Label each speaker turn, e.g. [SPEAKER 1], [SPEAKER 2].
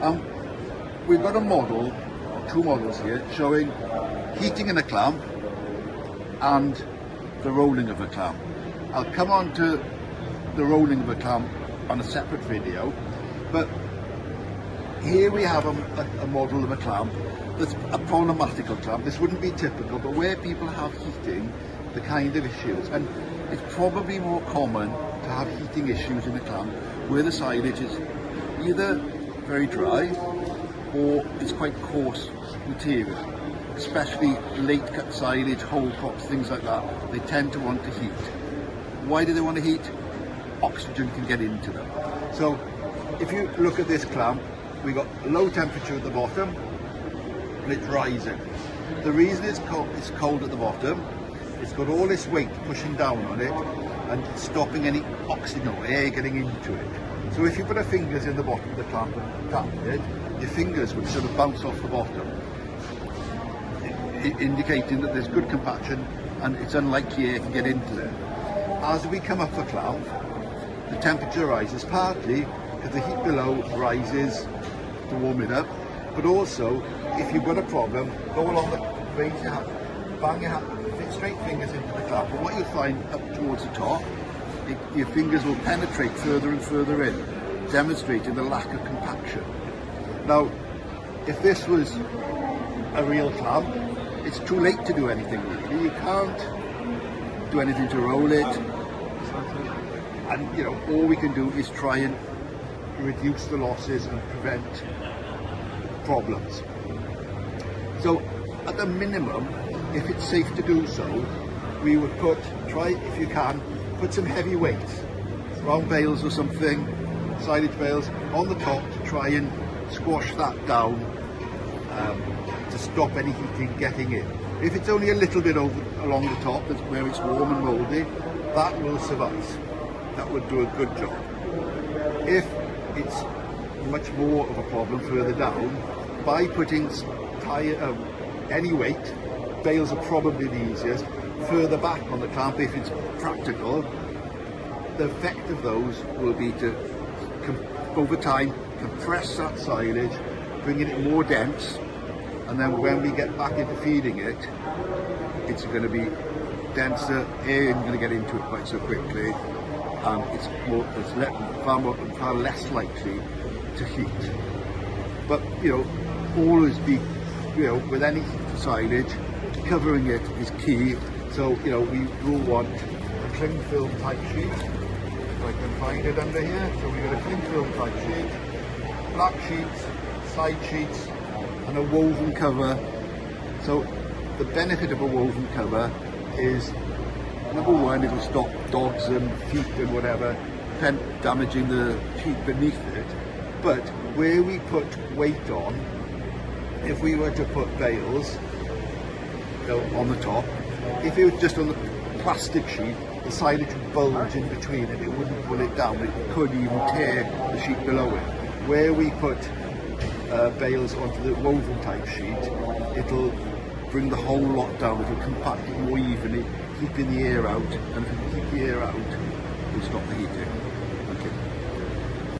[SPEAKER 1] We've got a model, two models here, showing heating in a clamp and the rolling of a clamp. I'll come on to the rolling of a clamp on a separate video, but here we have a model of a clamp that's a problematical clamp. This wouldn't be typical, but where people have heating, the kind of issues, and it's probably more common to have heating issues in a clamp where the silage is either very dry or it's quite coarse material, especially late cut silage, whole crops, things like that. They tend to want to heat. Why do they want to heat? Oxygen can get into them. So if you look at this clamp, we got low temperature at the bottom and it's rising. The reason it's cold at the bottom, it's got all this weight pushing down on it and stopping any oxygen or air getting into it. So if you put your fingers in the bottom of the clamp and tap it, your fingers would sort of bounce off the bottom, indicating that there's good compaction and it's unlikely air can get into there. As we come up the clamp, the temperature rises, partly because the heat below rises to warm it up, but also if you've got a problem, go along the, raise your hand, bang your hand, fit straight fingers into the clamp, and what you'll find up towards the top, your fingers will penetrate further and further in, demonstrating the lack of compaction. Now, if this was a real clamp, it's too late to do anything really. You can't do anything to roll it, and all we can do is try and reduce the losses and prevent problems. So at the minimum, if it's safe to do so, we would try if you can, put some heavy weights, round bales or something, silage bales, on the top to try and squash that down to stop any heating getting in. If it's only a little bit along the top, that's where it's warm and mouldy, that will suffice. That would do a good job. If it's much more of a problem further down, by putting any weight, bales are probably the easiest, further back on the clamp if it's practical. The effect of those will be to, over time, compress that silage, bringing it more dense, and then when we get back into feeding it, it's going to be denser, air isn't going to get into it quite so quickly, and it's far less likely to heat. But always be, with any silage, covering it is key. So we will want a cling film type sheet. If I can find it under here. So we've got a cling film type sheet, black sheets, side sheets, and a woven cover. So the benefit of a woven cover is, number one, it'll stop dogs and feet and whatever damaging the sheet beneath it. But where we put weight on, if we were to put bales on the top, if it was just on the plastic sheet, the silage would bulge in between and it wouldn't pull it down. It could even tear the sheet below it. Where we put bales onto the woven type sheet, it'll bring the whole lot down. It'll compact it more evenly, keeping the air out, and if you keep the air out, it'll stop the heating.